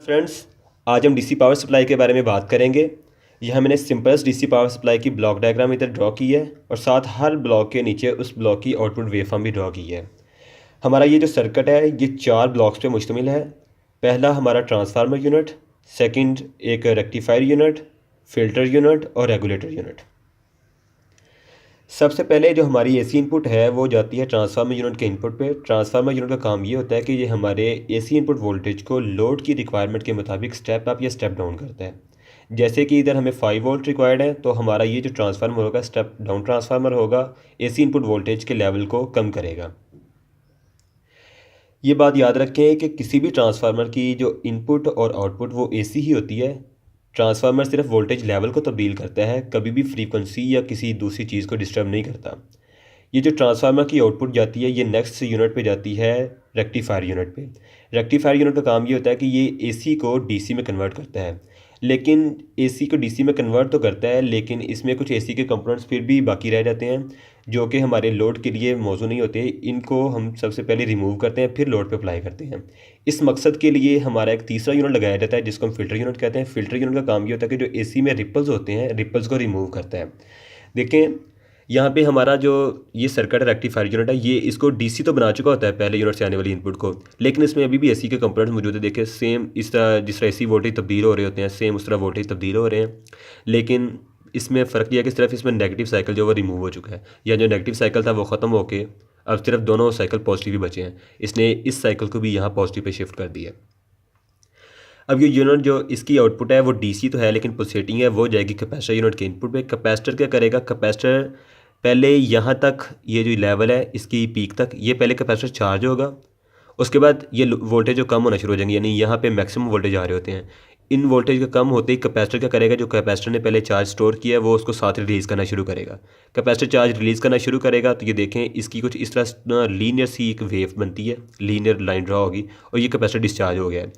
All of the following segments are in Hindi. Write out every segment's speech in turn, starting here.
फ्रेंड्स, आज हम डीसी पावर सप्लाई के बारे में बात करेंगे। यहाँ मैंने सिंपलेस्ट डीसी पावर सप्लाई की ब्लॉक डायग्राम इधर ड्रॉ की है और साथ हर ब्लॉक के नीचे उस ब्लॉक की आउटपुट वेवफॉर्म भी ड्रॉ की है। हमारा ये जो सर्किट है ये 4 ब्लॉक्स पे मुश्तमिल है। पहला हमारा ट्रांसफार्मर यूनिट, सेकंड एक रेक्टिफायर यूनिट, फिल्टर यूनिट और रेगुलेटर यूनिट। सबसे पहले जो हमारी एसी इनपुट है वो जाती है ट्रांसफार्मर यूनिट के इनपुट पे। ट्रांसफार्मर यूनिट का काम ये होता है कि ये हमारे एसी इनपुट वोल्टेज को लोड की रिक्वायरमेंट के मुताबिक स्टेप अप या स्टेप डाउन करता है। जैसे कि इधर हमें 5 वोल्ट रिक्वायर्ड है तो हमारा ये जो ट्रांसफार्मर होगा स्टेप डाउन ट्रांसफार्मर होगा, एसी इनपुट वोल्टेज के लेवल को कम करेगा। ये बात याद रखें कि किसी भी ट्रांसफार्मर की जो इनपुट और आउटपुट वो एसी ही होती है। ट्रांसफार्मर सिर्फ वोल्टेज लेवल को तब्दील करता है, कभी भी फ्रीक्वेंसी या किसी दूसरी चीज़ को डिस्टर्ब नहीं करता। ये जो ट्रांसफार्मर की आउटपुट जाती है ये नेक्स्ट यूनिट पे जाती है रेक्टिफायर यूनिट पे। रेक्टिफायर यूनिट का काम ये होता है कि ये एसी को डीसी में कन्वर्ट करता है। लेकिन एसी को डीसी में कन्वर्ट तो करता है लेकिन इसमें कुछ एसी के कंपोनेंट्स फिर भी बाकी रह जाते हैं जो कि हमारे लोड के लिए मौजूद नहीं होते। इनको हम सबसे पहले रिमूव करते हैं, फिर लोड पे अप्लाई करते हैं। इस मकसद के लिए हमारा एक तीसरा यूनिट लगाया जाता है जिसको हम फिल्टर यूनिट कहते हैं। फिल्टर यूनिट का काम ये होता है कि जो एसी में रिपल्स होते हैं, रिपल्स को रिमूव करता है। देखें यहाँ पे हमारा जो ये सर्किट रेक्टिफायर यूनिट है ये इसको डीसी तो बना चुका होता है पहले यूनिट से आने वाली इनपुट को, लेकिन इसमें अभी भी एसी के कंपोनेंट्स मौजूद है। देखें सेम इस तरह जिस तरह एसी वोल्टेज तब्दील हो रहे होते हैं सेम उस तरह वोल्टेज तब्दील हो रहे हैं, लेकिन इसमें फ़र्क यह है कि सिर्फ इसमें नेगेटिव साइकिल जो वो रिमूव हो चुका है, या जो नेगेटिव साइकिल था वो ख़त्म होकर अब सिर्फ दोनों साइकिल पॉजिटिव ही बचे हैं। इसने इस साइकिल को भी यहाँ पॉजिटिव पे शिफ्ट कर दिया। अब ये यूनिट जो इसकी आउटपुट है वो डीसी तो है लेकिन पल्सेटिंग है, वो जाएगी कैपेसिटर यूनिट के इनपुट पे। कैपेसिटर क्या करेगा, कैपेसिटर पहले यहाँ तक ये जो लेवल है इसकी पीक तक ये पहले कैपेसिटर चार्ज होगा, उसके बाद ये वोल्टेज जो कम होना शुरू हो जाएंगे, यानी यहाँ पे मैक्सिमम वोल्टेज आ रहे होते हैं। इन वोल्टेज का कम होते ही कैपेसिटर क्या करेगा, जो कैपेसिटर ने पहले चार्ज स्टोर किया है वो उसको साथ रिलीज़ करना शुरू करेगा। कैपेसिटर चार्ज रिलीज़ करना शुरू करेगा तो ये देखें इसकी कुछ इस तरह लीनियर सी एक वेव बनती है, लीनियर लाइन ड्रा होगी और ये कैपेसिटर डिस्चार्ज हो गया है।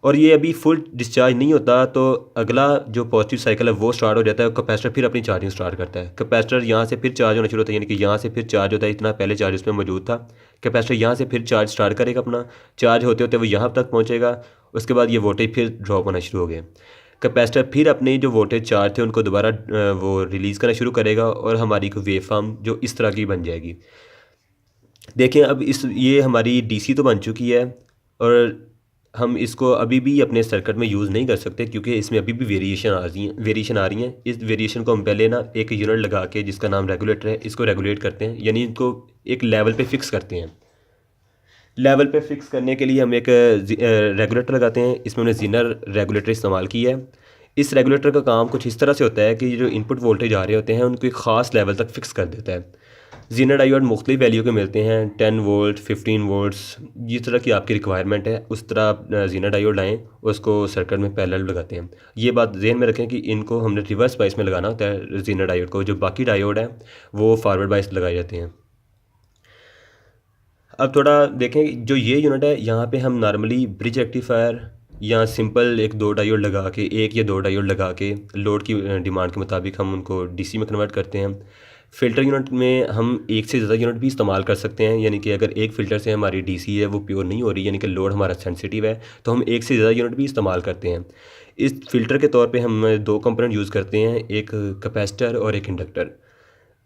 और ये अभी फुल डिस्चार्ज नहीं होता तो अगला जो पॉजिटिव साइकिल है वो स्टार्ट हो जाता है। कैपेसिटर फिर अपनी चार्जिंग स्टार्ट करता है। कैपेसिटर यहाँ से फिर चार्ज होना शुरू होता है, यानी कि यहाँ से फिर चार्ज होता है, इतना पहले चार्ज उसमें मौजूद था। कैपेसिटर यहाँ से फिर चार्ज स्टार्ट करेगा, अपना चार्ज होते होते वो यहाँ तक पहुँचेगा, उसके बाद ये वोल्टेज फिर ड्रॉप होना शुरू हो गया। कैपेसिटर फिर अपने जो वोल्टेज चार्ज थे उनको दोबारा वो रिलीज़ करना शुरू करेगा और हमारी को वेव फॉर्म जो इस तरह की बन जाएगी। देखें अब ये हमारी डीसी तो बन चुकी है और हम इसको अभी भी अपने सर्किट में यूज़ नहीं कर सकते क्योंकि इसमें अभी भी वेरिएशन आ रही हैं। इस वेरिएशन को हम पहले ना एक यूनिट लगा के जिसका नाम रेगुलेटर है इसको रेगुलेट करते हैं, यानी इनको एक लेवल पे फिक्स करते हैं। लेवल पे फिक्स करने के लिए हम एक रेगुलेटर लगाते हैं। इसमें हमने जीनर रेगुलेटर इस्तेमाल किया है। इस रेगुलेटर का काम कुछ इस तरह से होता है कि जो इनपुट वोल्टेज आ रहे होते हैं उनको एक ख़ास लेवल तक फिक्स कर देता है। जीनर डायोड मुख्तलिफ वैल्यू के मिलते हैं, 10 वोल्ट, 15 वोल्ट्स, जिस तरह की आपकी रिक्वायरमेंट है उस तरह आप जीनर डायोड लाएँ, उसको सर्किट में पैरेलल लगाते हैं। ये बात ध्यान में रखें कि इनको हमने रिवर्स बाइस में लगाना होता है जीनर डायोड को, जो बाकी डायोड है वो फॉरवर्ड बाइस लगाए जाते हैं। अब थोड़ा देखें जो ये यूनिट है यहाँ पे हम नॉर्मली ब्रिज रेक्टिफायर या सिंपल एक 2 डायोड लगा के, 1 या 2 डायोड लगा के लोड की डिमांड के मुताबिक हम उनको डीसी में कन्वर्ट करते हैं। फ़िल्टर यूनिट में हम एक से ज़्यादा यूनिट भी इस्तेमाल कर सकते हैं, यानी कि अगर एक फ़िल्टर से हमारी डीसी है वो प्योर नहीं हो रही, यानी कि लोड हमारा सेंसिटिव है, तो हम एक से ज़्यादा यूनिट भी इस्तेमाल करते हैं। इस फ़िल्टर के तौर पे हम 2 कंपोनेंट यूज़ करते हैं, एक कैपेसिटर और एक इंडक्टर।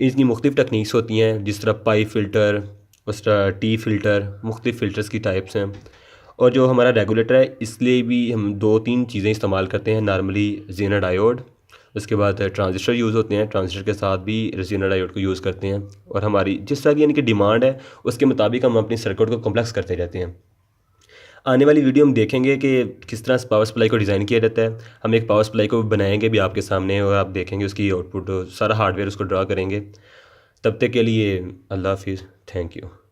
इसकी मुख्तलिफ़ टेक्निक्स होती हैं, जिस तरह पाई फ़िल्टर, उस तरह टी फ़िल्टर, मुख्तलिफ़ फ़िल्टर्स की टाइप्स हैं। और जो हमारा रेगुलेटर है इसलिए भी हम 2-3 चीज़ें इस्तेमाल करते हैं, नॉर्मली जीनर डायोड, उसके बाद ट्रांजिस्टर यूज़ होते हैं, ट्रांजिस्टर के साथ भी जीनर डायोड को यूज़ करते हैं। और हमारी जिस तरह की यानी कि डिमांड है उसके मुताबिक हम अपनी सर्किट को कॉम्प्लेक्स करते रहते हैं। आने वाली वीडियो हम देखेंगे कि किस तरह पावर सप्लाई को डिज़ाइन किया जाता है। हम एक पावर सप्लाई को बनाएंगे भी आपके सामने और आप देखेंगे उसकी आउटपुट, सारा हार्डवेयर उसको ड्रा करेंगे। तब तक के लिए अल्लाह हाफिज़, थैंक यू।